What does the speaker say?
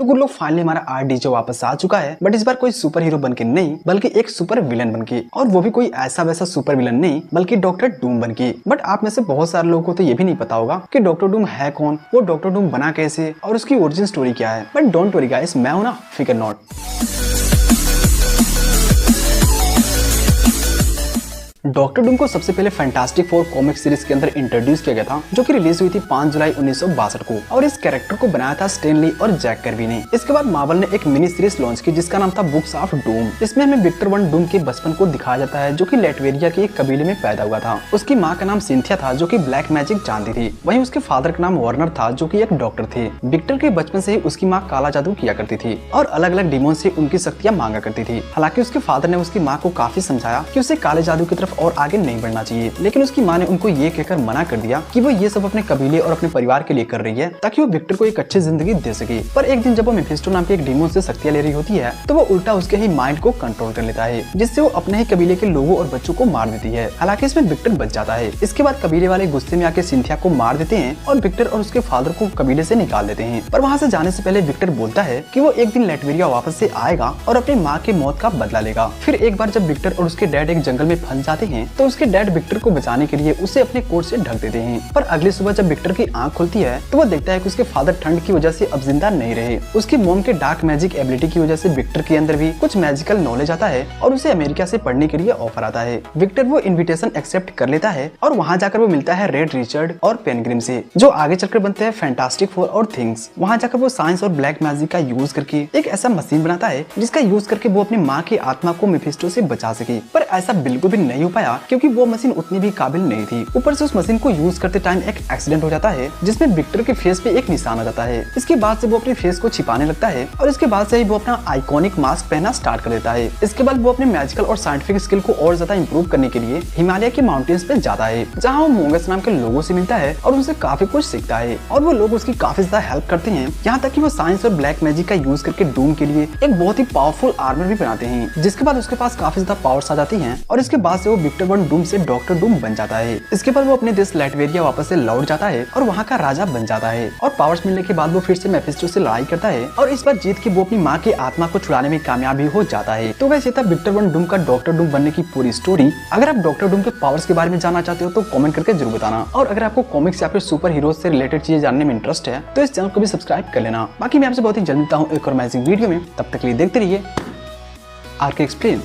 तो गुड लोग फाइनली हमारा आरडीजे वापस आ चुका है, बट इस बार कोई सुपर हीरो बन के नहीं बल्कि एक सुपर विलन बन के, और वो भी कोई ऐसा वैसा सुपर विलन नहीं बल्कि डॉक्टर डूम बन के। बट आप में से बहुत सारे लोगों को तो ये भी नहीं पता होगा कि डॉक्टर डूम है कौन, वो डॉक्टर डूम बना कैसे और उसकी ओरिजिन स्टोरी क्या है। बट डोंट वरी गाइस, मैं हूं ना, फिकर नॉट। डॉक्टर डूम को सबसे पहले फैंटास्टिक फोर कॉमिक सीरीज के अंदर इंट्रोड्यूस किया गया था, जो कि रिलीज हुई थी 5 जुलाई 1962 को, और इस कैरेक्टर को बनाया था स्टैन ली और जैक कर्बी ने। इसके बाद मार्वल ने एक मिनी सीरीज लॉन्च की जिसका नाम था बुक्स ऑफ डूम। इसमें हमें विक्टर वन डूम के बचपन को दिखाया जाता है, जो कि लेटवेरिया के एक कबीले में पैदा हुआ था। उसकी माँ का नाम सिंथिया था, जो कि ब्लैक मैजिक जानती थी। वहीं उसके फादर का नाम वार्नर था, जो कि एक डॉक्टर थे। विक्टर के बचपन से ही उसकी माँ काला जादू किया करती थी और अलग अलग डिमोन से उनकी शक्तियां मांगा करती थी। हालांकि उसके फादर ने उसकी माँ को काफी समझाया कि उसे काले जादू की तरफ और आगे नहीं बढ़ना चाहिए, लेकिन उसकी माँ ने उनको ये कहकर मना कर दिया कि वो ये सब अपने कबीले और अपने परिवार के लिए कर रही है, ताकि वो विक्टर को एक अच्छी जिंदगी दे सके। पर एक दिन जब वो मेफिस्टो नाम के एक डीमन से शक्तियां ले रही होती है, तो वो उल्टा उसके ही माइंड को कंट्रोल कर लेता है, जिससे वो अपने ही कबीले के लोगों और बच्चों को मार देती है। हालांकि इसमें विक्टर बच जाता है। इसके बाद कबीले वाले गुस्से में आके सिंथिया को मार देते हैं और विक्टर और उसके फादर को कबीले से निकाल देते हैं। पर वहाँ से जाने से पहले विक्टर बोलता है कि वो एक दिन लेटवेरिया वापस से आएगा और अपनी माँ की मौत का बदला लेगा। फिर एक बार जब विक्टर और उसके डैड एक जंगल में फंस जाते हैं, तो उसके डैड विक्टर को बचाने के लिए उसे अपने कोट से ढक देते हैं। पर अगली सुबह जब विक्टर की आंख खुलती है, तो वो देखता है कि उसके फादर ठंड की वजह से अब जिंदा नहीं रहे। उसकी मॉम के डार्क मैजिक एबिलिटी की वजह से विक्टर के अंदर भी कुछ मैजिकल नॉलेज आता है और उसे अमेरिका से पढ़ने के लिए ऑफर आता है। विक्टर वो इन्विटेशन एक्सेप्ट कर लेता है और वहाँ जाकर वो मिलता है रेड रिचर्ड और पेनग्रिम से, जो आगे चलकर बनते हैं फैंटास्टिक फोर और थिंग्स। वहाँ जाकर वो साइंस और ब्लैक मैजिक का यूज करके एक ऐसा मशीन बनाता है जिसका यूज करके वो अपनी माँ की आत्मा को मेफिस्टो से बचा सके। पर ऐसा बिल्कुल भी नहीं हो पाया, क्योंकि वो मशीन उतनी भी काबिल नहीं थी। ऊपर से उस मशीन को यूज करते टाइम एक एक्सीडेंट हो जाता है, जिसमें विक्टर के फेस पे एक निशान आ जाता है। इसके बाद से वो अपने फेस को छिपाने लगता है और इसके बाद से ही वो अपना आइकॉनिक मास्क पहनना स्टार्ट कर देता है। इसके बाद वो अपने मैजिकल और साइंटिफिक स्किल को और ज्यादा इंप्रूव करने के लिए हिमालय के माउंटेन्स पे जाता है, जहाँ वो मोंगस नाम के लोगों से मिलता है और उनसे काफी कुछ सीखता है। और वो लोग उसकी काफी ज्यादा हेल्प करते हैं, यहाँ तक कि वो साइंस और ब्लैक मैजिक का यूज करके डूम के लिए एक बहुत ही पावरफुल आर्मर भी बनाते हैं, जिसके बाद उसके पास काफी ज्यादा पावर्स आ जाती हैं। और इसके बाद से वो विक्टर वन डूम से डॉक्टर डूम बन जाता है। इसके बाद वो अपने देश लेटवेरिया वापस से लौट जाता है और वहाँ का राजा बन जाता है। और पावर्स मिलने के बाद वो फिर से मेफिस्टो से लड़ाई करता है और इस बार जीत के वो अपनी माँ की आत्मा को छुड़ाने में कामयाब भी हो जाता है। तो वैसे था विक्टर वन डूम का डॉक्टर डूम बनने की पूरी स्टोरी। अगर आप डॉक्टर डूम के पावर्स के बारे में जानना चाहते हो तो कमेंट करके जरूर बताना। और अगर आपको कॉमिक्स या फिर सुपर हीरोज से रिलेटेड चीजें जानने में इंटरेस्ट है तो इस चैनल को भी सब्सक्राइब कर लेना। बाकी मैं आपसे बहुत ही जल्दी मिलता हूँ एक और अमेजिंग वीडियो में। तब तक के लिए देखते रहिए आरके एक्सप्लेन।